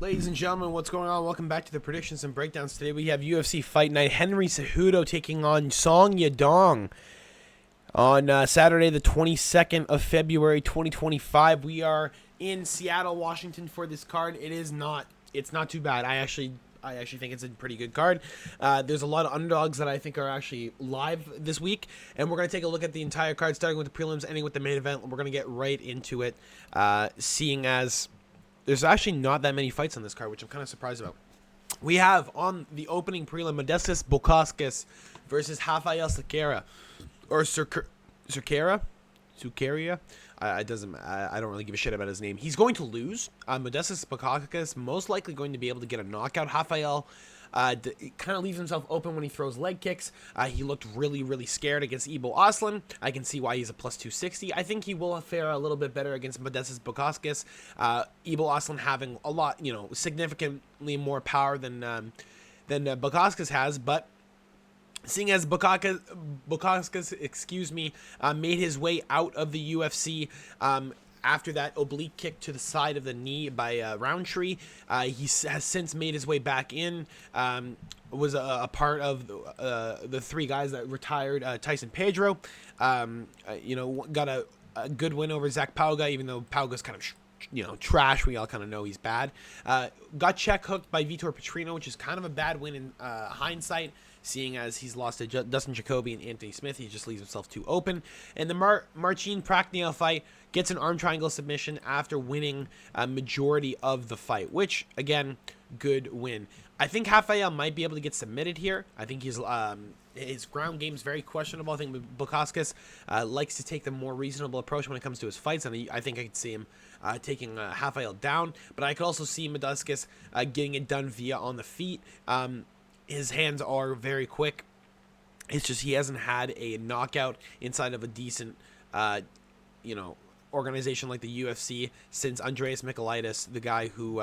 Ladies and gentlemen, what's going on? Welcome back to the predictions and breakdowns. Today we have UFC Fight Night. Henry Cejudo taking on Song Yadong on Saturday, the 22nd of February, 2025. We are in Seattle, Washington for this card. It's not too bad. I actually think it's a pretty good card. There's a lot of underdogs that I think are actually live this week, and we're going to take a look at the entire card, starting with the prelims, ending with the main event. We're going to get right into it, seeing as there's actually not that many fights on this card, which I'm kind of surprised about. We have on the opening prelim Modestas Bukauskas versus Rafael Sequeira, or Sequeira. I don't really give a shit about his name. He's going to lose. Modestas Bukauskas most likely going to be able to get a knockout. Rafael kind of leaves himself open when he throws leg kicks. He looked really scared against Ibo Aslan. I can see why he's a plus 260. I think he will fare a little bit better against Modestas Bukauskas. Ibo Aslan having a lot, significantly more power than Bukauskas has, but seeing as Bukauskas, made his way out of the UFC after that oblique kick to the side of the knee by Roundtree, he has since made his way back in. Was a part of the three guys that retired Tyson Pedro. Got a good win over Zach Pauga, even though Pauga's kind of trash. We all kind of know he's bad. Got check hooked by Vitor Petrino, which is kind of a bad win in hindsight, seeing as he's lost to Dustin Jacoby and Anthony Smith. He just leaves himself too open. And the Marcin Prachnio fight gets an arm triangle submission after winning a majority of the fight, which, again, good win. I think Rafael might be able to get submitted here. I think his ground game is very questionable. I think Bukauskas likes to take the more reasonable approach when it comes to his fights, and I think I could see him taking Rafael down. But I could also see Modestas getting it done via on the feet. His hands are very quick. It's just he hasn't had a knockout inside of a decent, organization like the UFC since Andreas Michailidis, the guy who,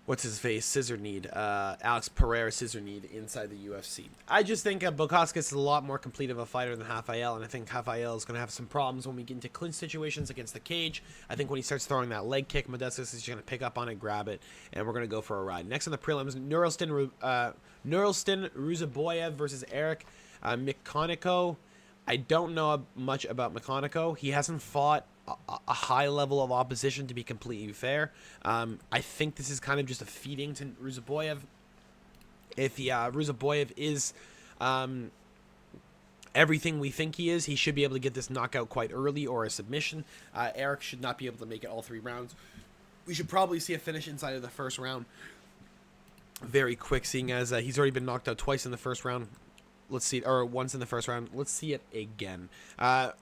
scissor-kneed, Alex Pereira scissor-kneed inside the UFC. I just think Bukauskas is a lot more complete of a fighter than Rafael, and I think Rafael is going to have some problems when we get into clinch situations against the cage. I think when he starts throwing that leg kick, Modestas is going to pick up on it, grab it, and we're going to go for a ride. Next on the prelims, Nurulstin Ruzaboyev versus Eric Mikonico. I don't know much about Mikonico. He hasn't fought a high level of opposition, to be completely fair. I think this is kind of just a feeding to Ruzaboyev. If Ruzaboyev is everything we think he is, he should be able to get this knockout quite early or a submission. Eric should not be able to make it all three rounds. We should probably see a finish inside of the first round very quick, seeing as he's already been knocked out twice in the first round. Let's see, or once in the first round. Let's see it again.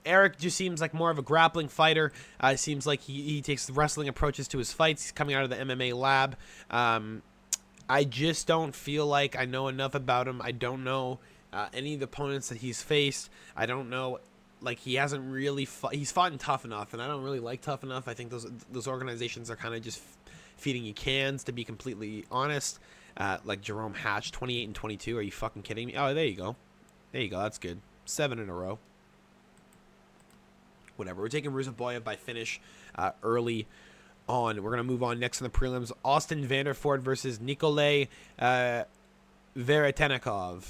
Eric just seems like more of a grappling fighter. Seems like he takes wrestling approaches to his fights. He's coming out of the MMA lab. I just don't feel like I know enough about him. I don't know any of the opponents that he's faced. I don't know, like, he hasn't really he's fought in Tough Enough, and I don't really like Tough Enough. I think those organizations are kind of just feeding you cans, to be completely honest. Like Jerome Hatch, 28 and 22. Are you fucking kidding me? Oh, there you go. There you go. That's good. 7 in a row. Whatever. We're taking Ruzaboyev by finish early on. We're going to move on next in the prelims. Austin Vanderford versus Nikolay Veretennikov.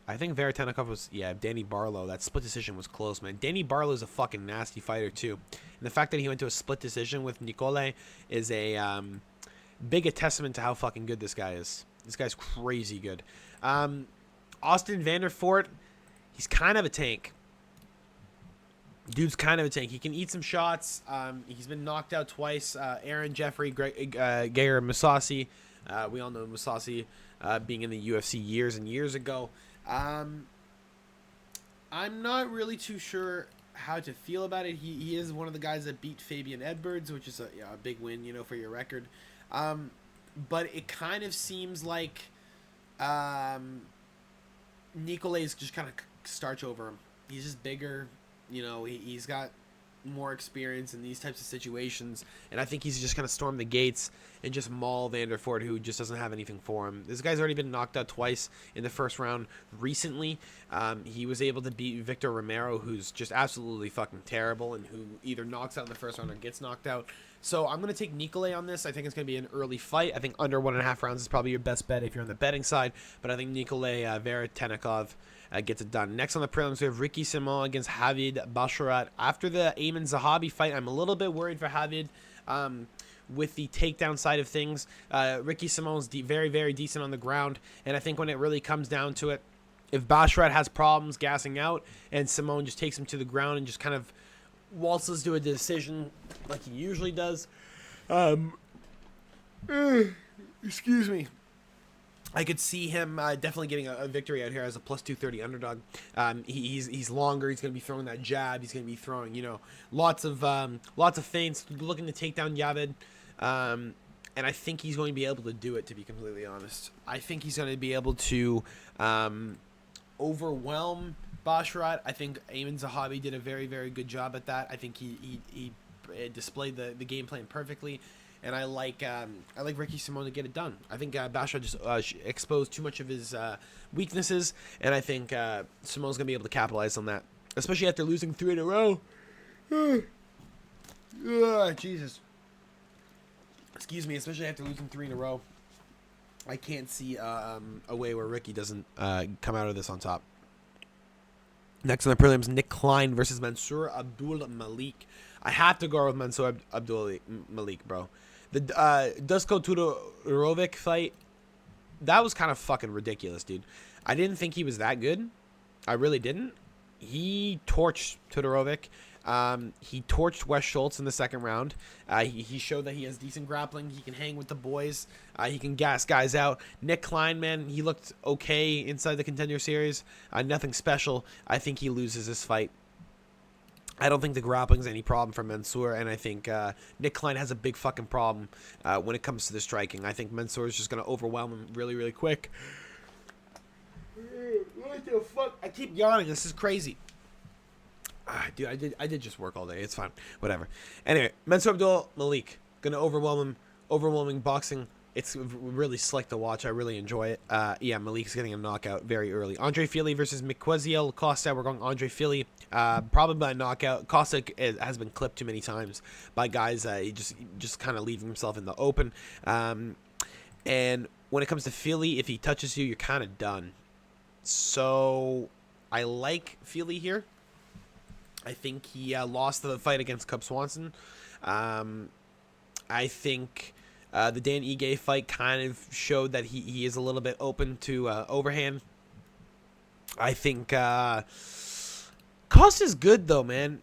I think Veretennikov was, Danny Barlow. That split decision was close, man. Danny Barlow's a fucking nasty fighter, too. And the fact that he went to a split decision with Nikolay is a big a testament to how fucking good this guy is. This guy's crazy good. Austin Vanderford, he's kind of a tank. Dude's kind of a tank. He can eat some shots. He's been knocked out twice. Aaron Jeffrey, Gayer Masasi. We all know Masasi being in the UFC years and years ago. I'm not really too sure how to feel about it. He is one of the guys that beat Fabian Edwards, which is a big win, for your record. But it kind of seems like Nicolay's just kind of starch over him. He's just bigger. He's got more experience in these types of situations, and I think he's just going to storm the gates and just maul Vanderford, who just doesn't have anything for him. This guy's already been knocked out twice in the first round recently. He was able to beat Victor Romero, who's just absolutely fucking terrible, and who either knocks out in the first round or gets knocked out. So I'm going to take Nikolay on this. I think it's going to be an early fight. I think under 1.5 rounds is probably your best bet if you're on the betting side. But I think Nikolay Veretennikov gets it done. Next on the prelims, we have Ricky Simon against Javid Basharat. After the Ayman Zahabi fight, I'm a little bit worried for Javid with the takedown side of things. Ricky Simon's very, very decent on the ground. And I think when it really comes down to it, if Basharat has problems gassing out and Simon just takes him to the ground and just kind of waltzes to a decision like he usually does, excuse me, I could see him definitely getting a victory out here as a plus 230 underdog. He's longer. He's going to be throwing that jab. He's going to be throwing, lots of feints, looking to take down Javid. And I think he's going to be able to do it, to be completely honest. I think he's going to be able to overwhelm Basharat. I think Ayman Zahabi did a very, very good job at that. I think he displayed the game plan perfectly. And I like Ricky Simon to get it done. I think Basharat just exposed too much of his weaknesses, and I think Simon's going to be able to capitalize on that, especially after losing 3 in a row. Jesus. Excuse me, especially after losing 3 in a row. I can't see a way where Ricky doesn't come out of this on top. Next on the prelims, Nick Klein versus Mansour Abdul Malik. I have to go with Mansour Abdul Malik, bro. The Dusko Tudorovic fight, that was kind of fucking ridiculous, dude. I didn't think he was that good. I really didn't. He torched Tudorovic. He torched Wes Schultz in the second round. He showed that he has decent grappling. He can hang with the boys. He can gas guys out. Nick Klein, man, he looked okay inside the Contender Series. Nothing special. I think he loses this fight. I don't think the grappling's any problem for Mansour, and I think Nick Klein has a big fucking problem when it comes to the striking. I think Mansour is just going to overwhelm him really, really quick. What the fuck? I keep yawning. This is crazy. Dude, I did just work all day. It's fine. Whatever. Anyway, Mansour Abdul Malik. Going to overwhelm him. Overwhelming boxing. It's really slick to watch. I really enjoy it. Yeah, Malik's getting a knockout very early. Andre Fili versus Miqueziel Costa. We're going Andre Fili. Probably by knockout. Costa has been clipped too many times by guys. He just kind of leaving himself in the open. And when it comes to Fili, if he touches you, you're kind of done. So I like Fili here. I think he lost the fight against Cub Swanson. I think the Dan Ige fight kind of showed that he is a little bit open to overhand. I think Costa's good, though, man.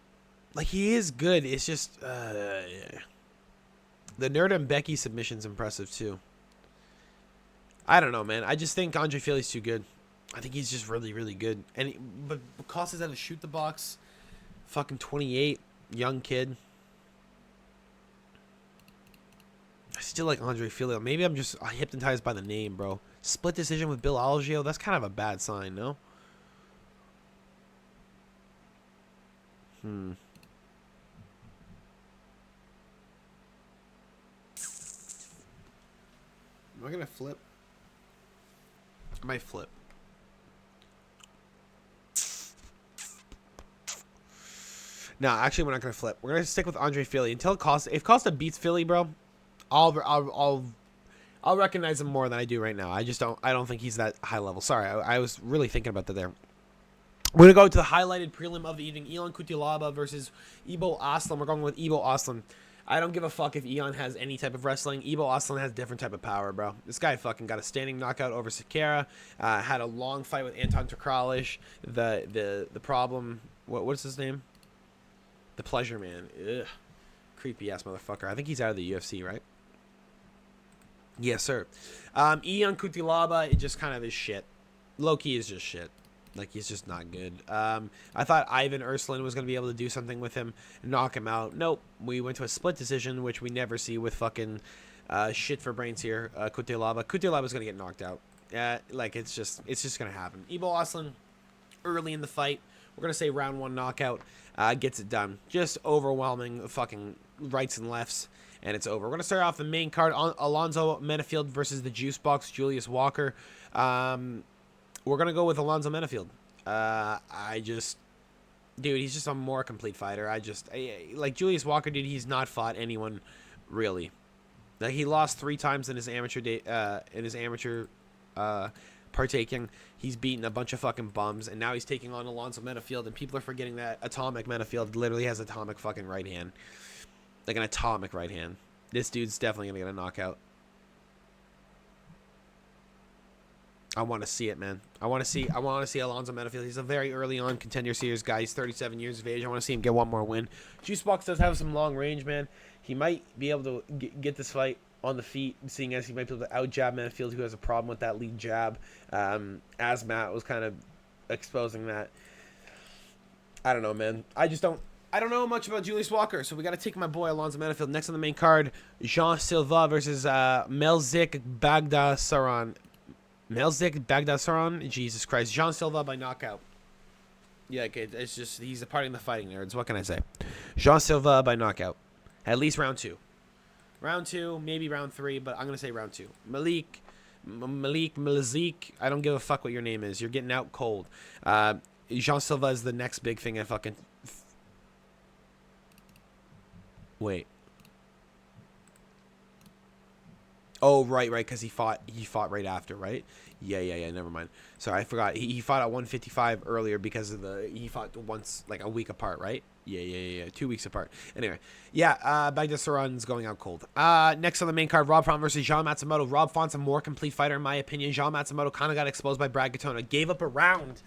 Like, he is good. It's just the Nerd and Becky submission's impressive, too. I don't know, man. I just think Andre Fili's too good. I think he's just really, really good. But Costa's had to shoot the box. Fucking 28, young kid. I still like Andre Fili. Maybe I'm just hypnotized by the name, bro. Split decision with Bill Algeo. That's kind of a bad sign, no? Am I going to flip? I might flip. No, actually, we're not gonna flip. We're gonna stick with Andre Fili until Costa. If Costa beats Fili, bro, I'll recognize him more than I do right now. I don't think he's that high level. Sorry, I was really thinking about that there. We're gonna go to the highlighted prelim of the evening: Ion Cutelaba versus Ibo Aslan. We're going with Ibo Aslan. I don't give a fuck if Ion has any type of wrestling. Ibo Aslan has different type of power, bro. This guy fucking got a standing knockout over Sakara. Had a long fight with Anton Takralish. The problem. What's his name? The Pleasure Man. Ugh. Creepy ass motherfucker. I think he's out of the UFC, right? Yes, sir. Ion Cutelaba, it just kind of is shit. Low-key is just shit. Like, he's just not good. I thought Ivan Ursulin was going to be able to do something with him and knock him out. Nope. We went to a split decision, which we never see with fucking shit for brains here. Cutelaba. Cutelaba's going to get knocked out. Like, it's just going to happen. Ibo Aslan, early in the fight. We're going to say round 1 knockout. Gets it done. Just overwhelming fucking rights and lefts, and it's over. We're going to start off the main card. Alonzo Menafield versus the Juice Box, Julius Walker. We're going to go with Alonzo Menafield. Dude, he's just a more complete fighter. Like Julius Walker, dude, he's not fought anyone really. Like, he lost 3 times in his amateur partaking. He's beaten a bunch of fucking bums, and now he's taking on Alonzo Menifield, and people are forgetting that Atomic Menifield literally has atomic fucking right hand. Like an atomic right hand. This dude's definitely gonna get a knockout. I want to see it, man. I want to see Alonzo Menifield. He's a very early on contender series guy. He's 37 years of age. I want to see him get one more win. Juicebox does have some long range, man. He might be able to get this fight on the feet, seeing as he might be able to out-jab Menifield, who has a problem with that lead jab. As Matt was kind of exposing that. I don't know, man. I don't know much about Julius Walker, so we got to take my boy Alonzo Menifield. Next on the main card, Jean Silva versus Melzik Bagdasaryan. Melzik Bagdasaryan, Jesus Christ. Jean Silva by knockout. Yeah, it's just, he's a part of the fighting nerds. What can I say? Jean Silva by knockout. At least round 2. Round 2, maybe round 3, but I'm going to say round 2. Malik, I don't give a fuck what your name is. You're getting out cold. Jean Silva is the next big thing I fucking... Wait. Oh, right, because he fought right after, right? Yeah, never mind. Sorry, I forgot. He fought at 155 earlier because of he fought once, like, a week apart, right? Yeah. 2 weeks apart. Anyway, yeah, Bagdasaryan's going out cold. Next on the main card, Rob Font versus Jean Matsumoto. Rob Font's a more complete fighter, in my opinion. Jean Matsumoto kind of got exposed by Brad Katona. Gave up a round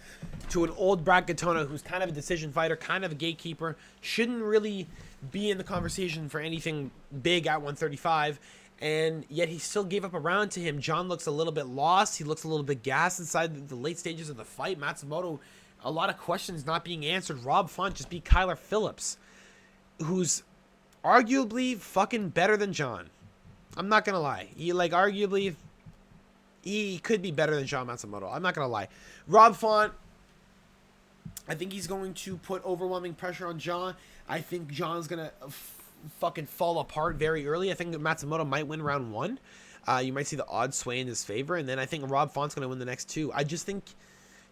to an old Brad Katona who's kind of a decision fighter, kind of a gatekeeper. Shouldn't really be in the conversation for anything big at 135. And yet he still gave up a round to him. John looks a little bit lost. He looks a little bit gassed inside the late stages of the fight. Matsumoto, a lot of questions not being answered. Rob Font just beat Kyler Phillips, who's arguably fucking better than John. I'm not going to lie. Arguably, he could be better than John Matsumoto. I'm not going to lie. Rob Font, I think he's going to put overwhelming pressure on John. I think John's going to fucking fall apart very early. I think Matsumoto might win round 1. You might see the odds sway in his favor, and then I think Rob Font's going to win the next 2. I just think,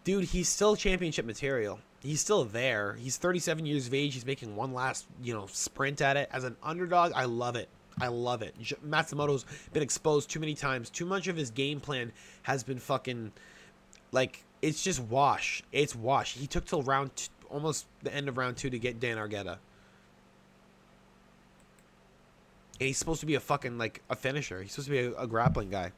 dude, he's still championship material. He's still there. He's 37 years of age. He's making one last, sprint at it. As an underdog, I love it. Matsumoto's been exposed too many times. Too much of his game plan has been fucking, it's just wash. It's wash. He took till almost the end of round 2 to get Dan Argueta. And he's supposed to be a fucking, a finisher. He's supposed to be a grappling guy.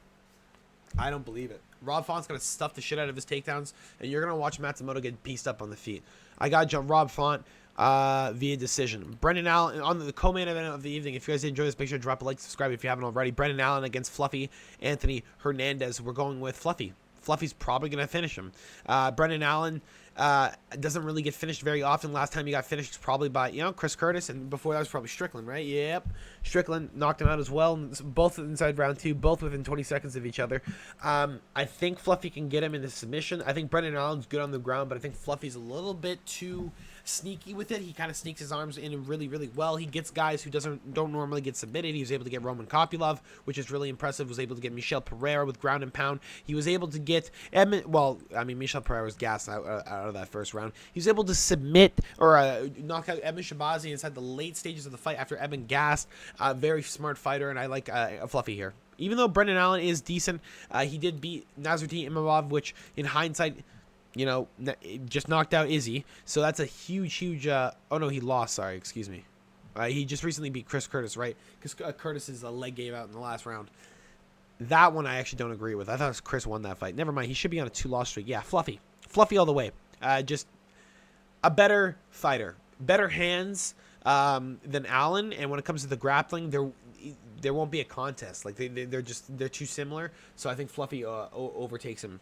I don't believe it. Rob Font's going to stuff the shit out of his takedowns, and you're going to watch Matsumoto get pieced up on the feet. I got Rob Font via decision. Brendan Allen, on the co-main event of the evening. If you guys enjoy this, make sure to drop a like, subscribe if you haven't already. Brendan Allen against Fluffy Anthony Hernandez. We're going with Fluffy. Fluffy's probably going to finish him. Brendan Allen doesn't really get finished very often. Last time he got finished was probably by, Chris Curtis, and before that was probably Strickland, right? Yep. Strickland knocked him out as well. Both inside round 2, both within 20 seconds of each other. I think Fluffy can get him in the submission. I think Brendan Allen's good on the ground, but I think Fluffy's a little bit too sneaky with it. He kind of sneaks his arms in really, really well. He gets guys who don't normally get submitted. He was able to get Roman Kopylov, which is really impressive. Was able to get Michel Pereira with ground and pound. He was able to get Michel Pereira was gassed out of that first round. He was able to submit or knock out Edmund Shabazi inside the late stages of the fight after Edmund gassed. Very smart fighter, and I like Fluffy here. Even though Brendan Allen is decent, he did beat Nasruddin Imavov, which in hindsight, just knocked out Izzy. So that's a huge, oh no, he lost. Sorry, excuse me. He just recently beat Chris Curtis, right? Because Curtis's leg gave out in the last round. That one I actually don't agree with. I thought Chris won that fight. Never mind. He should be on a 2-loss streak. Yeah, Fluffy all the way. Just a better fighter, better hands than Allen. And when it comes to the grappling, there won't be a contest. They're too similar. So I think Fluffy overtakes him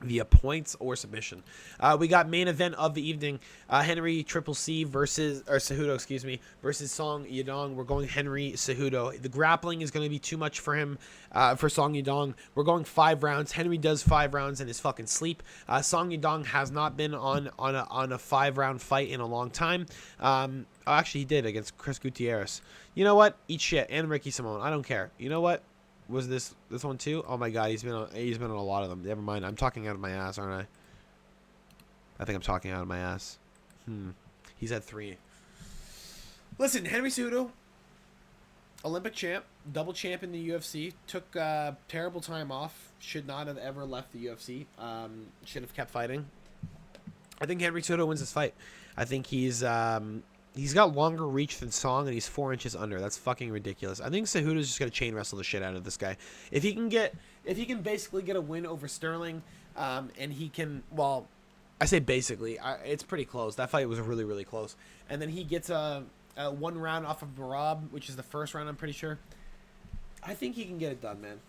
via points or submission. We got main event of the evening, Henry C versus Cejudo, versus Song Yadong. We're going Henry Cejudo. The grappling is going to be too much for him, for Song Yadong. We're going 5 rounds. Henry does 5 rounds in his fucking sleep. Song Yadong has not been on a 5-round fight in a long time. Actually, he did against Chris Gutierrez. You know what? Eat shit. And Ricky Simone. I don't care. You know what? Was this one too? Oh my god, he's been on a lot of them. Never mind. I'm talking out of my ass, aren't I? I think I'm talking out of my ass. He's had 3. Listen, Henry Cejudo, Olympic champ, double champ in the UFC. Took terrible time off. Should not have ever left the UFC. Should have kept fighting. I think Henry Cejudo wins this fight. I think he's got longer reach than Song, and he's 4 inches under. That's fucking ridiculous. I think Cejudo's just gonna chain wrestle the shit out of this guy. If he can basically get a win over Sterling, and he can, well, I say basically, it's pretty close. That fight was really, really close. And then he gets a 1 round off of Marab, which is the first round, I'm pretty sure. I think he can get it done, man.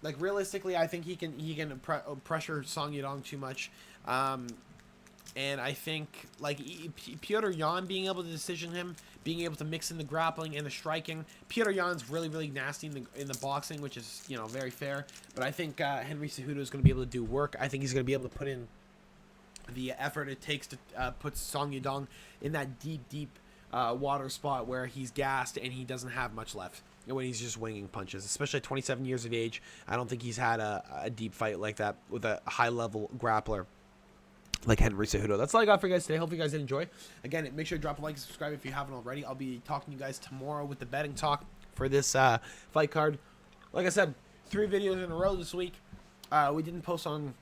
Like, realistically, I think he can pressure Song Yadong too much. And I think, like, Petr Yan being able to decision him, being able to mix in the grappling and the striking. Petr Yan's really, really nasty in the boxing, which is, you know, very fair. But I think Henry Cejudo is going to be able to do work. I think he's going to be able to put in the effort it takes to put Song Yadong in that deep water spot where he's gassed and he doesn't have much left. When he's just winging punches, especially at 27 years of age. I don't think he's had a deep fight like that with a high-level grappler like Henry Cejudo. That's all I got for you guys today. Hope you guys did enjoy. Again, make sure to drop a like and subscribe if you haven't already. I'll be talking to you guys tomorrow with the betting talk for this fight card. Like I said, 3 videos in a row this week. We didn't post on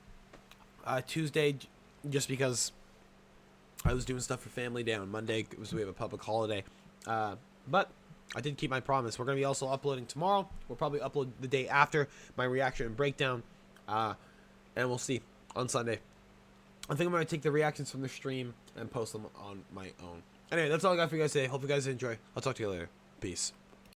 Tuesday just because I was doing stuff for Family Day on Monday. We have a public holiday. But I did keep my promise. We're going to be also uploading tomorrow. We'll probably upload the day after my reaction and breakdown. And we'll see on Sunday. I think I'm going to take the reactions from the stream and post them on my own. Anyway, that's all I got for you guys today. Hope you guys enjoy. I'll talk to you later. Peace.